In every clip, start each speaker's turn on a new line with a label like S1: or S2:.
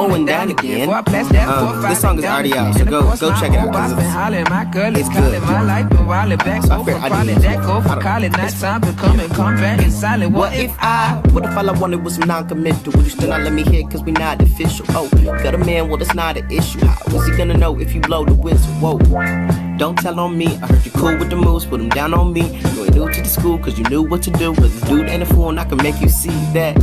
S1: going down again. This song is already out, so go check it out. It's good. What if all I wanted was some non-committal? Would you still not let me hit cause we not official? Oh, got a man, well that's not an issue. How was he gonna know if you blow the whistle? Whoa, don't tell on me. I heard you cool with the moves, put them down on me. You ain't new to the school cause you knew what to do. But this dude ain't a fool and I can make you see that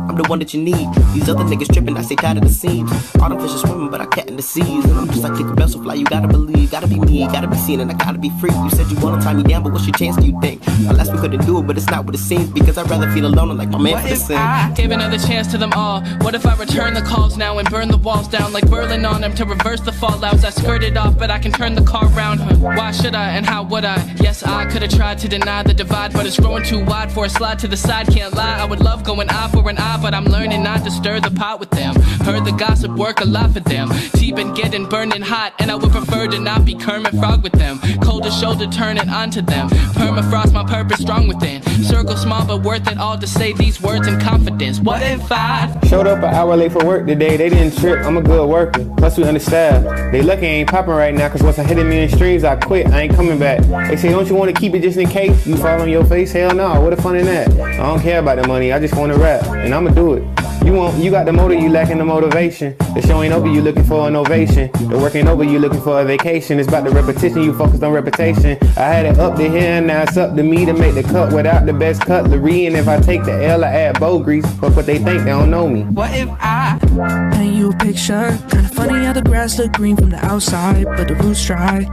S1: I'm the one that you need. These other niggas tripping, I stay tired of the seams. All the fish are swimming, but I cat in the seas. And I'm just like a vessel fly, you gotta believe. Gotta be me, gotta be seen, and I gotta be free. You said you wanna tie me down, but what's your chance do you think? Unless we couldn't do it, but it's not what it seems. Because I'd rather feel alone and like my man for the sin.
S2: Gave another chance to them all. What if I return the calls now and burn the walls down like Berlin on them to reverse the fallouts? I skirted off, but I can turn the car around. Why should I and how would I? Yes, I could've tried to deny the divide, but it's growing too wide for a slide to the side. Can't lie, I would love going eye for an eye, but I'm learning not to stir the pot with them. Heard the gossip work a lot for them. Tea been getting burning hot, and I would prefer to not be Kermit Frog with them. Cold as shoulder turning onto them. Permafrost, my purpose strong within. Circle small, but worth it all to say these words in confidence. What if I
S3: showed up an hour late for work today? They didn't trip, I'm a good worker. Plus we understaffed. They lucky I ain't popping right now, cause once I hit a million streams, I quit. I ain't coming back. They say, don't you want to keep it just in case you fall on your face? Hell no, what the fun in that? I don't care about the money, I just want to rap, and I'ma do it. You got the motive, you lacking the motivation. The show ain't over, you looking for an ovation. The work ain't over, you looking for a vacation. It's about the repetition, you focused on reputation. I had it up to here, now it's up to me to make the cut without the best cutlery. And if I take the L, I add bow grease. Fuck what they think, they don't know me.
S2: What if I
S4: paint you a picture? Kinda funny how the grass look green from the outside, but the roots dry.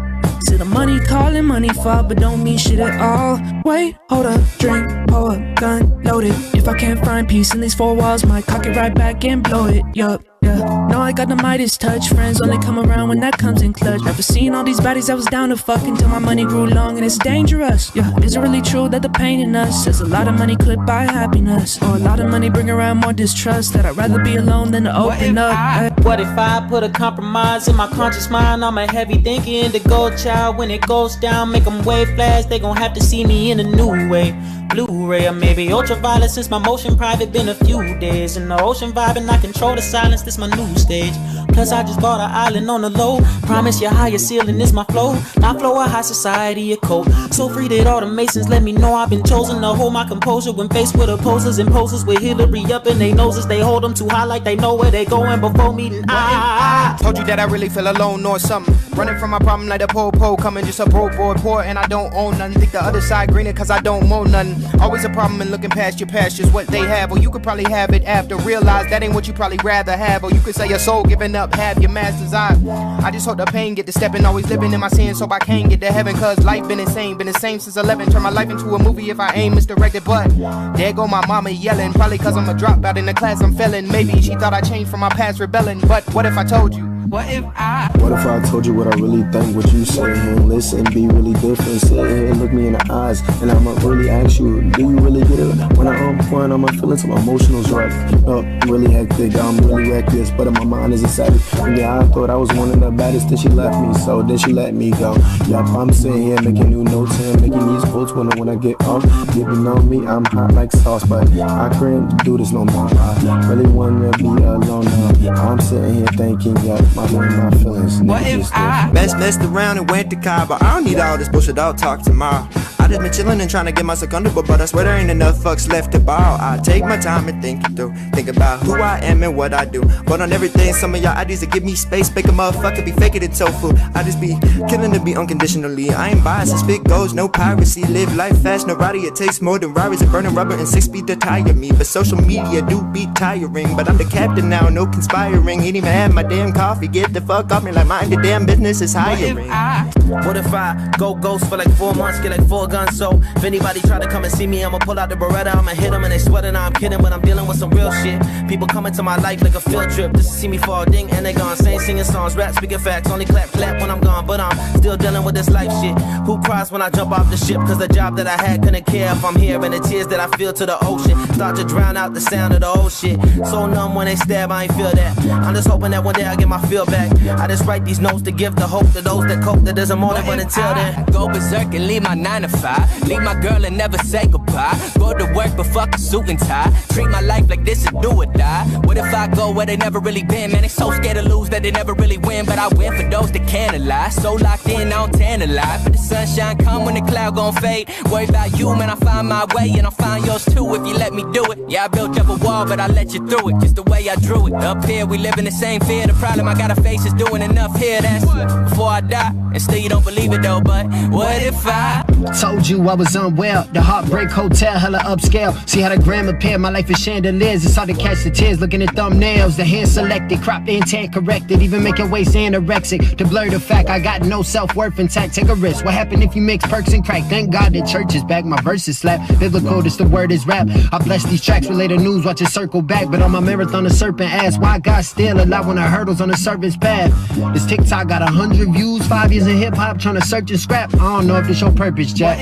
S4: See the money calling, money fall, but don't mean shit at all. Wait, hold up, drink, pour a gun, loaded. If I can't find peace in these four walls, might cock it right back and blow it. Yup, yeah. No, I got the Midas touch. Friends only come around when that comes in clutch. Never seen all these baddies I was down to fuck until my money grew long and it's dangerous. Yeah, is it really true that the pain in us says a lot of money could buy happiness? Or a lot of money bring around more distrust, that I'd rather be alone than to open up.
S5: What if I put a compromise in my conscious mind? I'm a heavy thinking indigo child. When it goes down, make them wave flash. They gon' have to see me in a new way. Blu-ray or maybe ultraviolet, since my motion private been a few days in the ocean vibing. I control the silence, this my new stage. Plus I just bought an island on the low. Promise your higher ceiling is my flow. Not flow a high society a code. So free that all the masons let me know I've been chosen to hold my composure when faced with opposers and posers with Hillary up in their noses. They hold them too high like they know where they going before meeting. I
S6: told you that I really feel alone or something. Running from my problem like a po-po coming, just a broke boy poor and I don't own nothing. Think the other side greener cause I don't mow nothing. Always a problem in looking past your pastures, what they have. Or you could probably have it after. Realize that ain't what you probably rather have. Or you could say your soul giving up, have your master's eye. I just hope the pain get to stepping. Always living in my sins so I can't get to heaven. Cause life been insane, been the same since 11. Turn my life into a movie if I ain't misdirected. But there go my mama yelling. Probably cause I'm a dropout in the class I'm failing. Maybe she thought I changed from my past rebelling. But what if I told you?
S2: What if I
S7: told you what I really think? What you say here, listen, be really different. Sit here and look me in the eyes, and I'ma really ask you, do you really get it? When I'm pouring on my feelings, my emotionals right up, really hectic, I'm really reckless, but in my mind is a savage. And yeah, I thought I was one of the baddest, then she left me, so then she let me go. Yup, I'm sitting here making new notes and making these quotes when I get off. Dipping on me, I'm hot like sauce, but I couldn't do this no more. I really wanna be alone now. I'm sitting here thinking, yeah, my feelings.
S2: What if I
S1: messed around and went to Cabo? I don't need all this bullshit, I'll talk tomorrow. I just been chillin' and trying to get myself comfortable, but I swear there ain't enough fucks left to borrow. I take my time and think it through, think about who I am and what I do. But on everything, some of y'all ideas that give me space, make a motherfucker be faking it tofu. I just be killing to be unconditionally. I ain't biased, and spit goes, no piracy. Live life fast, no rowdy, it takes more than Rarries and burning rubber and 6 feet to tire me. But social media do be tiring, but I'm the captain now, no conspiring. Ain't even had my damn coffee, get the fuck off me like mind the damn business is hiring.
S8: What if I go ghost for like 4 months, get like 4 guns? So if anybody try to come and see me, I'ma pull out the Beretta, I'ma hit them and they sweating. I'm kidding, but I'm dealing with some real shit. People come into my life like a field trip just to see me fall ding, and they gone sing, singing songs, rap, speaking facts, only clap when I'm gone. But I'm still dealing with this life shit. Who cries when I jump off the ship? Cause the job that I had couldn't care if I'm here, and the tears that I feel to the ocean start to drown out the sound of the old shit. So numb when they stab, I ain't feel that. I'm just hoping that one day I get my feel back. I just write these notes to give the hope to those that cope, that there's a the morning, but until then,
S9: go berserk and leave my 9 to 5. Leave my girl and never say goodbye. Go to work but fuck a suit and tie. Treat my life like this is do or die. What if I go where they never really been? Man, they so scared to lose that they never really win. But I win for those that can't lie. So locked in, I don't tantalize. But the sunshine come when the cloud gon' fade. Worry about you, man, I find my way. And I'll find yours too if you let me do it. Yeah, I built up a wall, but I let you through it. Just the way I drew it. Up here, we live in the same fear. The problem I gotta face is doing enough here. That's before I die. And still you don't believe it though, but what if I
S10: told you I was unwell? The Heartbreak Hotel, hella upscale. See how the gram appear, my life is chandeliers. It's hard to catch the tears, looking at thumbnails. The hand selected, cropped the intent corrected. Even making waist anorexic to blur the fact I got no self-worth intact. Take a risk, what happened if you mix perks and crack? Thank God the church is back, my verses slap. Biblical, this the word is rap. I bless these tracks with later news, watch it circle back. But on my marathon, the serpent asked why God still alive when the hurdles on the serpent's path. This TikTok got 100 views, 5 years in hip-hop, trying to search and scrap. I don't know if this your purpose, Jack.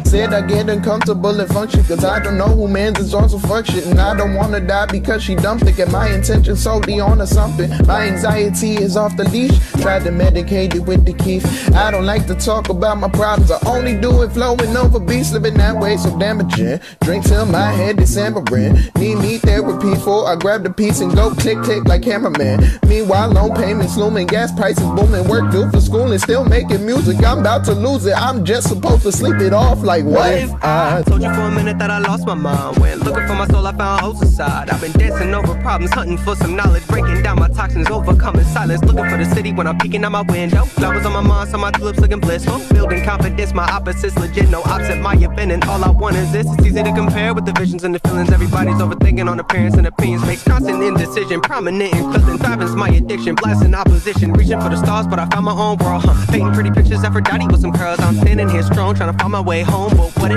S11: Said I get uncomfortable and function, cause I don't know who mans is also function. And I don't wanna die because she dumped it. And my intention solely on or something. My anxiety is off the leash. Tried to medicate it with the keef. I don't like to talk about my problems. I only do it flowing over beats, living that way so damaging. Drink till my head is hammering. Need therapy for I grab the piece and go click click like cameraman. Meanwhile, loan payments looming, gas prices booming, work due for school and still making music. I'm about to lose it. I'm just supposed to sleep it off. Like what if I
S12: told you for a minute that I lost my mind? Went looking for my soul, I found holes inside. I've been dancing over problems, hunting for some knowledge, breaking down my toxins, overcoming silence. Looking for the city when I'm peeking out my window. Flowers on my mind, so my tulips looking blissful. Building confidence, my opposites legit. No opposite my opinion. All I want is this. It's easy to compare with the visions and the feelings. Everybody's overthinking on appearance and opinions. Makes constant indecision, prominent in clothing. Driving's my addiction, blasting opposition. Reaching for the stars, but I found my own world. Painting pretty pictures, Aphrodite with some curls. I'm standing here strong, trying to find my way home. But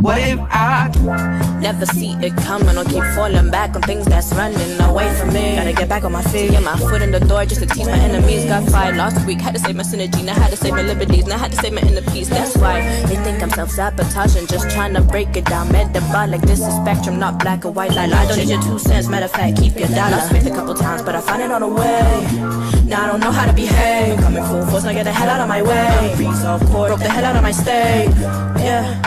S12: what if I
S13: never see it coming or keep falling back on things that's running away from me? Gotta get back on my feet, get my foot in the door just to tease my enemies. Got fired last week, had to save my synergy, now had to save my liberties, now had to save my inner peace. That's why they think I'm self-sabotaging, just trying to break it down. Metabolic, this is spectrum, not black or white. Like I don't need your 2 cents, matter of fact, keep your dollar. Lost faith a couple times, but I find it on the way. Now I don't know how to behave. Coming full force, now get the hell out of my way. Freeze off court, broke the hell out of my state. Yeah.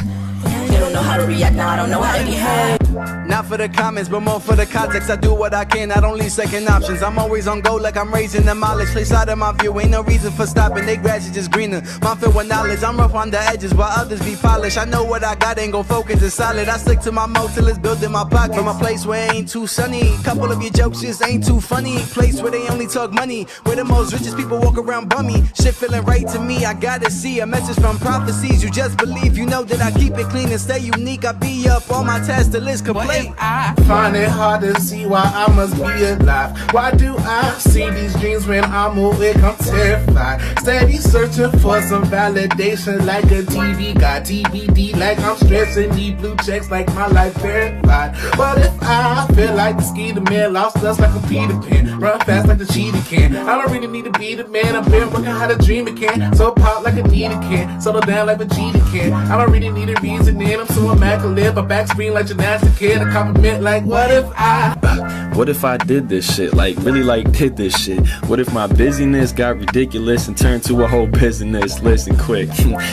S13: They don't know how to react, now I don't know how to behave.
S14: Not for the comments, but more for the context. I do what I can, I don't leave second options. I'm always on go like I'm raising the mileage. Place out of my view, ain't no reason for stopping. They grass is just greener. Mine filled with knowledge, I'm rough on the edges while others be polished. I know what I got, ain't gon' focus, it's solid. I stick to my mode till it's built in my pocket. From a place where it ain't too sunny. Couple of your jokes just ain't too funny. Place where they only talk money. Where the most richest people walk around bummy. Shit feeling right to me, I gotta see a message from prophecies. You just believe, you know that I keep it clean and stay unique. I be up on my test, the list complete.
S15: I find it hard to see why I must be alive. Why do I see these dreams when I'm awake? I'm terrified. Steady searching for some validation like a TV guy. TBD like I'm stressing. Need blue checks like my life verified. What if I feel like the skeeter man lost us like a Peter Pan? Run fast like the cheetah can. I don't really need to be the man. I've been working how to dream it can. So pop like a Nita can. Settle down like Vegeta can. I don't really need a reason in. I'm so immaculate. My back screen like gymnastic kid. A compliment like what if I
S16: did this shit, like really like did this shit? What if my busyness got ridiculous and turned to a whole business? Listen quick,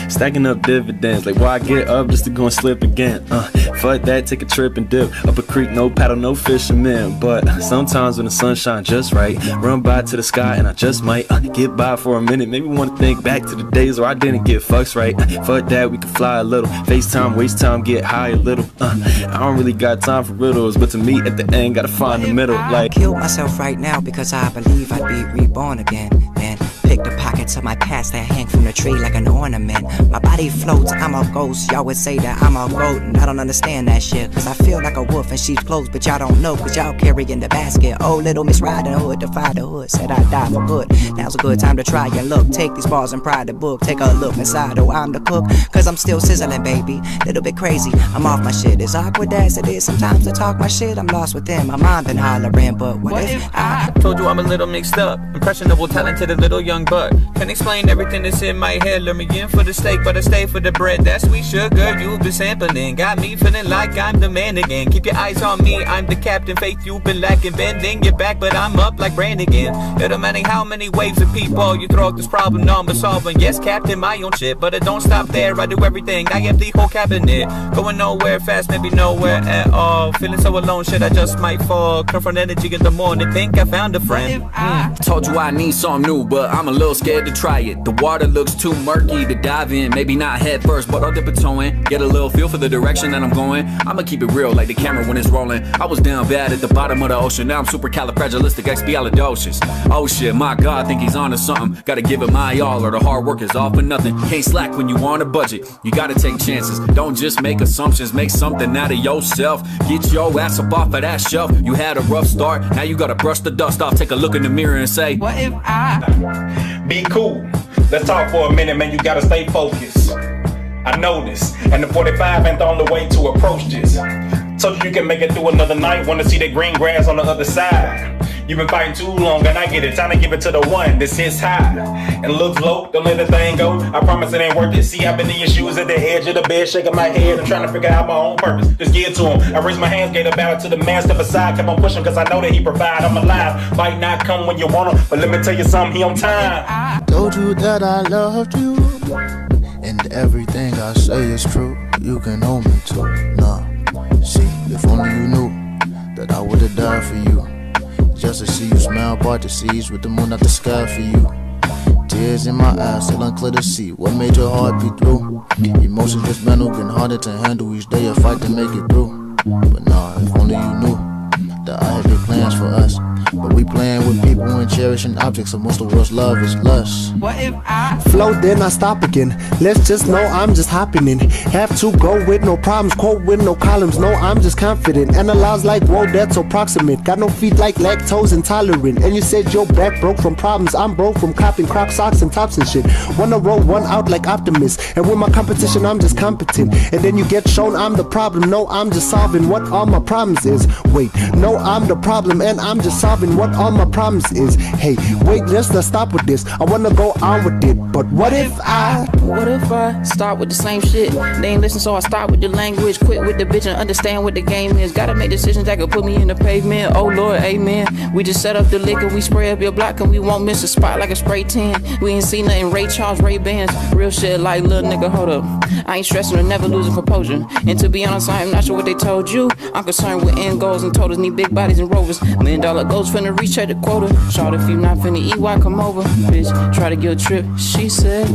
S16: stacking up dividends, like why I get up just to go and slip again? Fuck that, take a trip and dip up a creek, no paddle, no fishermen. But sometimes when the sun shines just right, run by to the sky and I just might get by for a minute. Maybe want to think back to the days where I didn't get fucks right. Fuck that, we can fly a little, FaceTime, waste time, get high a little. I don't really got time for riddles, but to me at the end gotta find the middle. Like
S17: kill myself right now because I believe I'd be reborn again. Then pick the pockets of my past that hang from the tree like an ornament. My body floats, I'm a ghost. Y'all would say that I'm a goat, and I don't understand that shit. Cause I feel like a wolf in sheep's clothes, but y'all don't know, cause y'all carrying the basket. Oh, little Miss Riding Hood, defied the hood, said I'd die for good. Now's a good time to try your luck. Take these bars and pry the book. Take a look inside, oh, I'm the cook. Cause I'm still sizzling, baby. Little bit crazy, I'm off my shit. As awkward as it is sometimes to talk my shit, I'm lost within. My mind been hollering, but what if I
S18: told you I'm a little mixed up, impressionable, talented, a little young. young buck. Can't explain everything that's in my head. Lure me in for the steak, but I stay for the bread. That sweet sugar you've been sampling got me feeling like I'm the man again. Keep your eyes on me, I'm the captain. Faith you've been lacking, bending your back, but I'm up like Brannigan. It don't matter how many waves of people you throw at this problem, I'm solving. Yes, captain, my own shit, but it don't stop there. I do everything, I am the whole cabinet. Going nowhere fast, maybe nowhere at all. Feeling so alone, shit, I just might fall. Come from energy in the morning, think I found a friend.
S19: Told you I need something new, but I'm a little scared to try it. The water looks too murky to dive in. Maybe not head first, but I'll dip a toe in. Get a little feel for the direction that I'm going. I'ma keep it real like the camera when it's rolling. I was down bad at the bottom of the ocean. Now I'm supercalifragilisticexpialidocious. Oh shit, my God, think he's onto something. Gotta give it my all or the hard work is all for nothing. Can't slack when you on a budget. You gotta take chances. Don't just make assumptions. Make something out of yourself. Get your ass up off of that shelf. You had a rough start. Now you gotta brush the dust off. Take a look in the mirror and say, what if I
S20: be cool? Let's talk for a minute, man. You gotta stay focused. I know this, and the 45 ain't the only way to approach this. So that you can make it through another night. Wanna see that green grass on the other side. You've been fighting too long, and I get it. Time to give it to the one that sits high and looks low. Don't let the thing go. I promise it ain't worth it. See, I've been in your shoes at the edge of the bed, shaking my head and trying to figure out my own purpose. Just give it to him. I raise my hands, gave a battle to the man, step aside, kept on pushing, cause I know that he provide. I'm alive. Might not come when you want him, but let me tell you something, he on time.
S11: Told you that I loved you, and everything I say is true. You can hold me too. Nah, see, if only you knew that I would've died for you. Just to see you smile, part the seas with the moon out the sky for you. Tears in my eyes, still unclear to see what made your heart beat through. Emotions just mental, getting harder to handle. Each day a fight to make it through. But nah, if only you knew that I had big plans for us. But we playing with people and cherishing objects, so most of the world's love is lust.
S10: What if I
S21: float, then I stop again? Let's just know I'm just hopping in. Have to go with no problems, quote with no columns. No, I'm just confident. Analyze like, whoa, that's so proximate. Got no feet like lactose intolerant. And you said your back broke from problems. I'm broke from copping crop socks and tops and shit. Wanna roll one out like Optimus. And with my competition, I'm just competent. And then you get shown I'm the problem. No, I'm just solving what all my problems is. Wait, no, I'm the problem and I'm just solving what all my problems is. Hey, wait, let's stop with this. I wanna go on with it, but what if I
S22: start with the same shit? They ain't listen, so I start with the language. Quit with the bitch and understand what the game is. Gotta make decisions that could put me in the pavement. Oh Lord, amen. We just set up the liquor, we spray up your block, and we won't miss a spot like a spray tan. We ain't seen nothing Ray Charles, Ray Bans. Real shit like little nigga, hold up. I ain't stressing or never losing composure. And to be honest, I am not sure what they told you. I'm concerned with end goals and totals, need big bodies and rovers. $1 million goals finna reach at the quota. Short if you not finna eat, why come over? Bitch, try to get a trip, she said.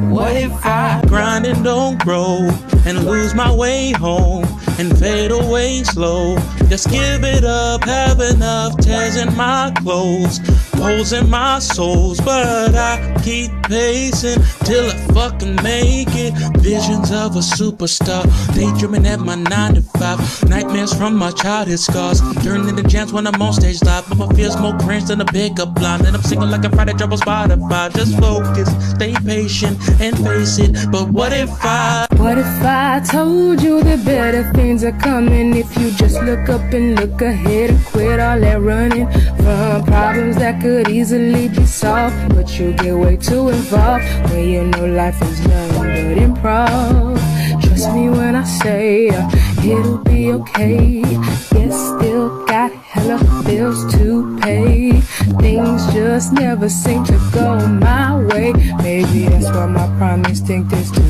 S23: What if I grind and don't grow and lose my way home and fade away slow? Just give it up, have enough tears in my clothes, holes in my souls, but I keep pacing till I fucking make it. Visions of a superstar, daydreaming at my 9 to 5, nightmares from my childhood scars, turn into jams when I'm on stage live, but my feels more cringe than a pickup line, and I'm singing like a Friday drop on Spotify. Just focus, stay patient and face it. But what if I
S24: told you that better things are coming if you just look up and look ahead and quit all that running from problems that could easily be solved, but you get way too involved when you know life is nothing but improv. Trust me when I say it'll be okay. Yes, still got hella bills to pay. Things just never seem to go my way. Maybe that's why my prime instinct is to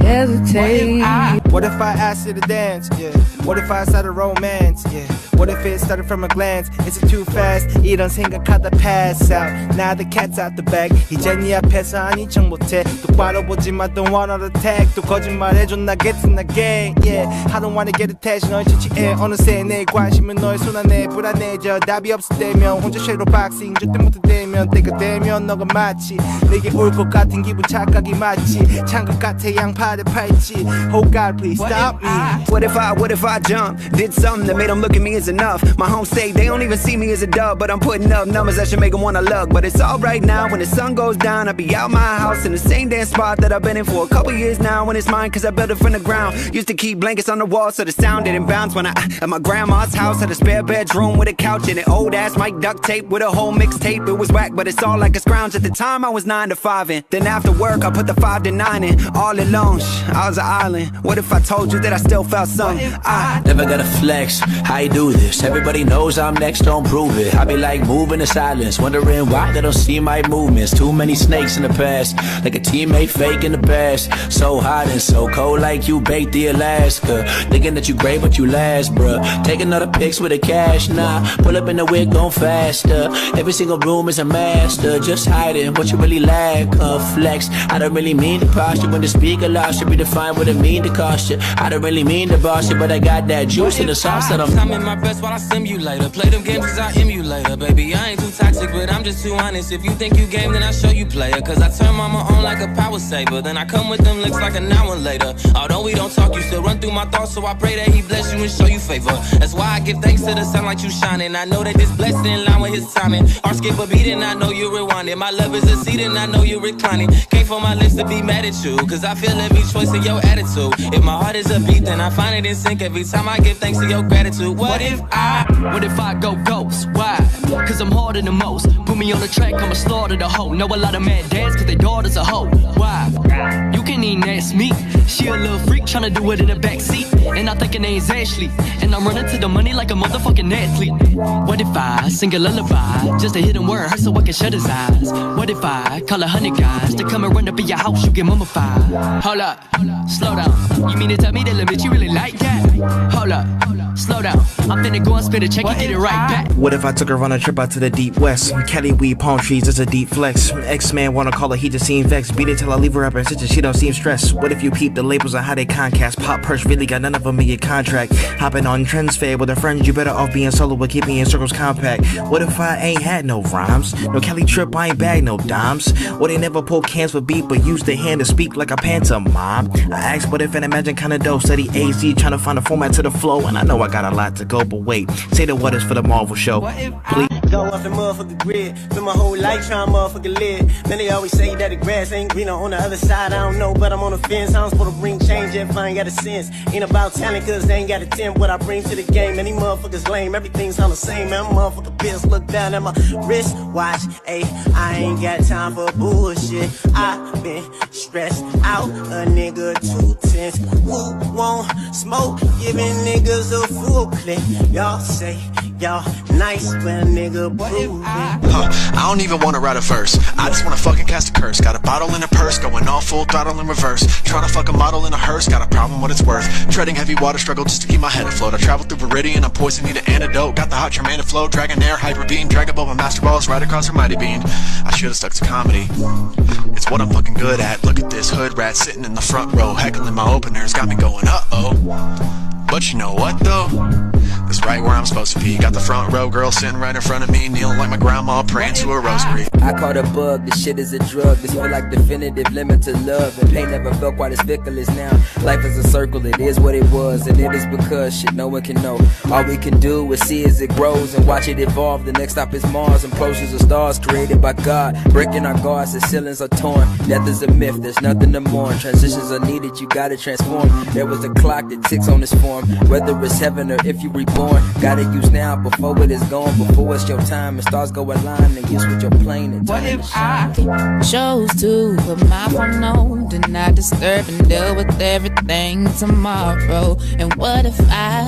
S24: hesitate.
S6: What if I asked you to dance? Yeah. What if I started romance? Yeah. What if it started from a glance? Is it too fast? 이런 생각하다 pass out. Now the cat's out the bag. 이제 네 앞에서 아닌 척 못해. 똑바로 보지마, don't want to attack. 또 거짓말해줘, 나 getting again. Yeah, I don't wanna get attached. 널 취취해. 어느새 내 관심은 너의 손 안에 불안해져. 답이 없을 때면 혼자 섀도우 박싱. 절대 못해대면 때가 되면 너가 마치 내게 올 것 같은 기분 착각이 맞지. 창극 같아 양팔에 팔찌. Oh God, please stop me.
S25: What if I jump? Did something that made them look at me as enough. My home state, they don't even see me as a dub, but I'm putting up numbers that should make them wanna look. But it's all right now. When the sun goes down, I'll be out my house in the same damn spot that I've been in for a couple years now. When it's mine, cause I built it from the ground. Used to keep blankets on the wall so the sound didn't bounce. When I at my grandma's house, had a spare bedroom room with a couch and an old ass mic duct tape with a whole mixtape. It was whack, but it's all like a scrounge. At the time I was 9 to 5 in. Then after work I put the 5 to 9 in. All alone, I was an island. What if I told you that I still felt something? I
S2: never gotta flex, I do this. Everybody knows I'm next, don't prove it. I be like moving in silence, wondering why they don't see my movements. Too many snakes in the past, like a teammate fake in the past. So hot and so cold like you baked the Alaska. Thinking that you great but you last, bruh. Take another pics with the cash, nah. Pull up in the wig, going faster. Every single room is a master. Just hiding what you really lack of flex. I don't really mean to posture when the speaker loud should be defined what it mean to cost you. I don't really mean to boss you, but I got that juice in the sauce that
S3: I'm in my best while I simulate her. Play them games cause I emulate her. Baby, I ain't too toxic, but I'm just too honest. If you think you game, then I show you player. Cause I turn mama on like a power saver. Then I come with them licks like an hour later. Although we don't talk, you still run through my thoughts. So I pray that he bless you and show you favor. That's why I give thanks to the sun like you shining. I know that this blessing in line with his timing. Or skip a beat and I know you rewinding. My love is a seat and I know you reclining. Can't for my lips to be mad at you, cause I feel every choice of your attitude. If my heart is a beat, then I find it in sync every time I give thanks to your gratitude. What if I go ghost? Why? Cause I'm harder than most. Put me on the track, I'ma slaughter the hoe. Know a lot of mad dads cause their daughter's a hoe. Why? You can't even ask me. She a little freak tryna do it in the backseat. And I think her name's Ashley. And I'm running to the money like a motherfucking athlete. What if I sing a lullaby just to hit him where it hurts so I can shut his eyes? What if I call 100 guys to come and run up in your house, you get mummified? Hold up, slow down. You mean to tell me that little bitch you really like that? Hold up, slow down. I'm finna go and spit a check and get it right back.
S6: What if I took her on a trip out to the deep west? Cali weed, palm trees, it's a deep flex. X-Man wanna call her, he just seem vexed. Beat it till I leave her up and stitches, she don't seem stressed. What if you peep the labels on how they concast? Pop Perch really got none of them in your contract. Hopping on trends fair with her friends, you better off being solo but keeping your circles compact. What if I ain't had no rhymes? No Cali trip, I ain't bag no dimes. Or they never pull cans for beat but use their hand to speak like a pantomime. I asked what if and imagine kinda dope. Steady AZ trying to find a format to the flow. And I know I got a lot to go, but wait, say the what is for the Marvel show. Please.
S4: Go off the motherfucking grid. Spend my whole life trying to motherfucking live. Man, they always say that the grass ain't greener on the other side. I don't know, but I'm on the fence. I'm supposed to bring change if I ain't got a sense. Ain't about talent, cause they ain't got a 10. What I bring to the game, man, these motherfuckers lame. Everything's on the same, man. Motherfucker bitch, look down at my wrist watch. Ayy, I ain't got time for bullshit. I been stressed out, a nigga too tense. Who won't smoke? Giving niggas a full clip. Y'all say y'all nice, but a nigga prove it.
S5: I don't even wanna write a verse. I just wanna fucking cast a curse. Got a bottle in a purse, going all full throttle in reverse. Trying to fuck a model in a hearse, got a problem what it's worth. Treading heavy water, struggle just to keep my head afloat. I travel through Viridian, I'm poison, need an antidote. Got the hot Tremanda flow, dragon air, hyper beam. Drag above my master balls, right across her mighty beam. I should've stuck to comedy. It's what I'm fucking good at. Look at this hood rat sitting in the front row, heckling my openers, got me going uh-oh. But you know what though? It's right where I'm supposed to be. Got the front row girl sitting right in front of me, kneeling like my grandma praying to a rosary.
S7: I caught a bug, this shit is a drug. This feel like definitive limit to love. And pain never felt quite as fickle as now. Life is a circle, it is what it was. And it is because shit no one can know. All we can do is see as it grows and watch it evolve. The next stop is Mars, approaches of stars created by God. Breaking our guards, the ceilings are torn. Death is a myth, there's nothing to mourn. Transitions are needed, you gotta transform. There was a clock that ticks on this form. Whether it's heaven or if you reborn, gotta use now before it is gone. Before it's your time and stars go align and you switch your plane and
S24: what if I chose to put my phone on, do not disturb and deal with everything tomorrow? And what if I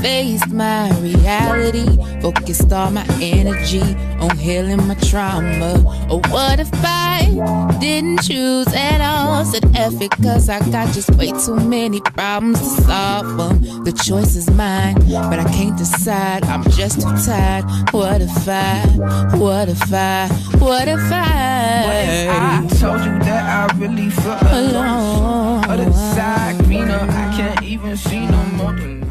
S24: faced my reality, focused all my energy on healing my trauma? Or what if I didn't choose at all, said F it cause I got just way too many problems to solve them? The choice is mine, but I can't decide, I'm just too tired. What if I
S26: told you that I really feel alone? Other side greener, I can't even see no more than